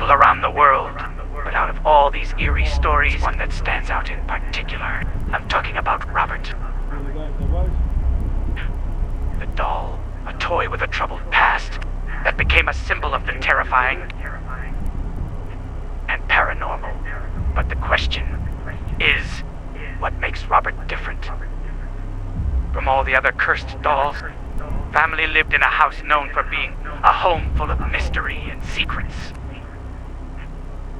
people around the world. But out of all these eerie stories, one that stands out in particular. I'm talking about Robert. The doll, a toy with a troubled past, that became a symbol of the terrifying and paranormal. But the question is, what makes Robert different from all the other cursed dolls? Family lived in a house known for being a home full of mystery and secrets.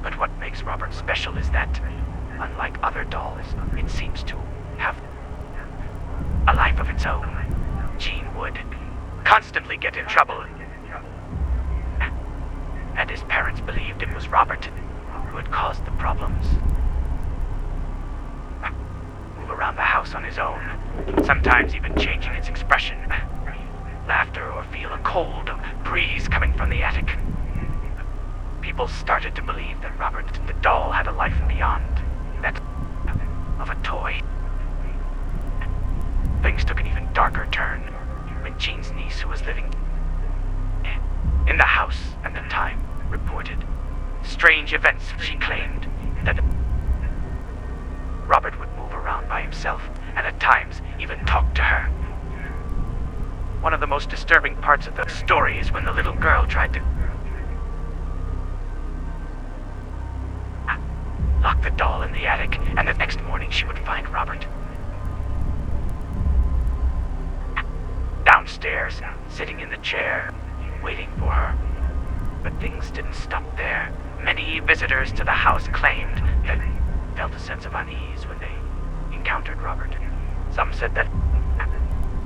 But what makes Robert special is that, unlike other dolls, it seems to have a life of its own. Gene would constantly get in trouble, and his parents believed it was Robert who had caused the problems. Move around the house on his own, sometimes even changing its expression. Laughter or feel a cold breeze coming from the attic. People started to believe that Robert the doll had a life beyond that of a toy. Things took an even darker turn when Jean's niece, who was living in the house at the time, reported strange events. She claimed that Robert would move around by himself and at times even talk to her. One of the most disturbing parts of the story is when the little girl tried to lock the doll in the attic, and the next morning she would find Robert downstairs, sitting in the chair, waiting for her. But things didn't stop there. Many visitors to the house claimed that they felt a sense of unease when they encountered Robert. Some said that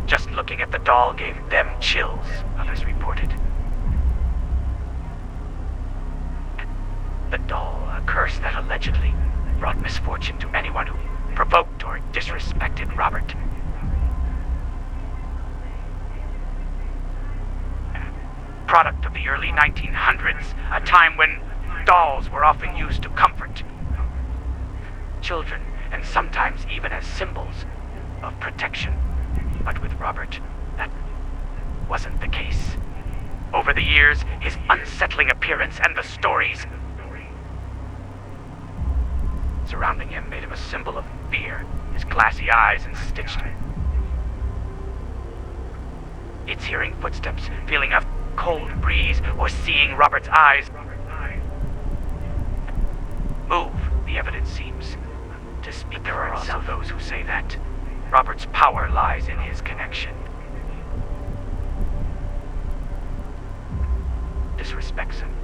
just looking at the doll gave them chills, others reported. The doll, a curse that allegedly brought misfortune to anyone who provoked or disrespected Robert. Product of the early 1900s, a time when dolls were often used to comfort children and sometimes even as symbols of protection. But with Robert, that wasn't the case. Over the years, his unsettling appearance and the stories surrounding him made him a symbol of fear. His glassy eyes and stitched. It's hearing footsteps, feeling a cold breeze, or seeing Robert's eyes move. The evidence seems to speak. There are also those who say that Robert's power lies in his connection. Disrespects him.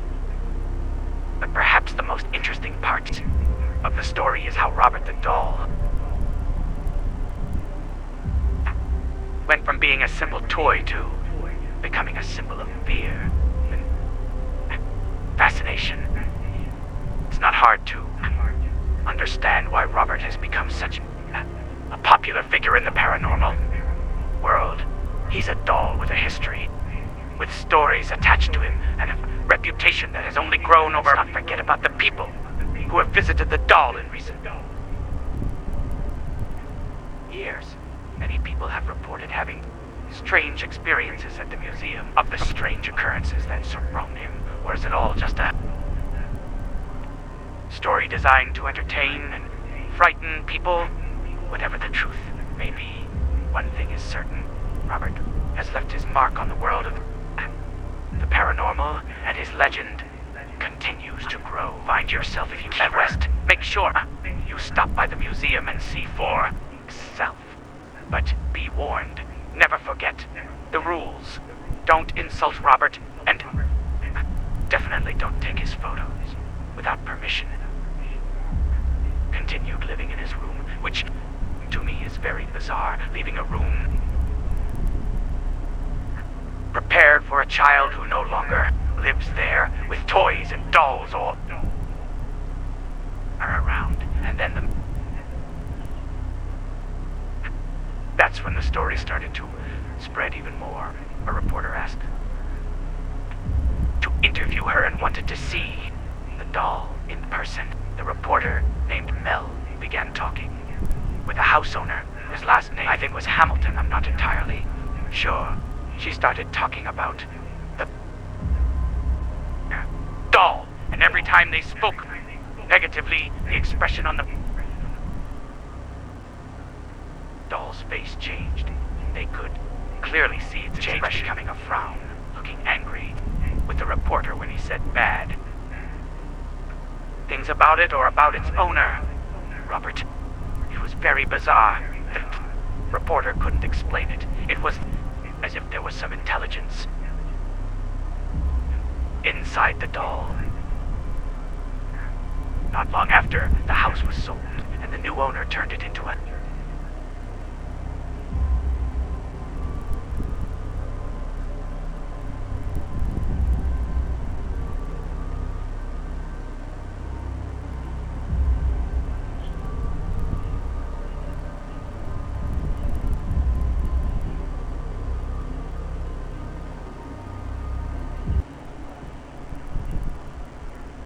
But perhaps the most interesting part of the story is how Robert the doll went from being a simple toy to becoming a symbol of fear and fascination. It's not hard to understand why Robert has become such a popular figure in the paranormal world. He's a doll with a history, with stories attached to him, and a reputation that has only grown over. Let's not forget about the people who have visited the doll in recent years. Many people have reported having strange experiences at the museum. Of the strange occurrences that surround him, or is it all just a story designed to entertain and frighten people? Whatever the truth may be, one thing is certain. Robert has left his mark on the world of the paranormal, and his legend continues to grow. Find yourself if you can. West, make sure you stop by the museum and see for yourself. But be warned, never forget the rules. Don't insult Robert, and definitely don't take his photos without permission. Continued living in his room, which to me is very bizarre, leaving a room prepared for a child who no longer lives there, with toys and dolls all are around. And then that's when the story started to spread even more. A reporter asked to interview her and wanted to see the doll in person. The reporter, named Mel, began talking with the house owner. His last name, I think, was Hamilton. I'm not entirely sure. She started talking about the doll And every time they spoke negatively, the expression on the doll's face changed. They could clearly see its expression becoming a frown, looking angry, with the reporter when he said bad things about it or about its owner. Robert, it was very bizarre. The reporter couldn't explain it. It was as if there was some intelligence inside the doll. Not long after, the house was sold, and the new owner turned it into a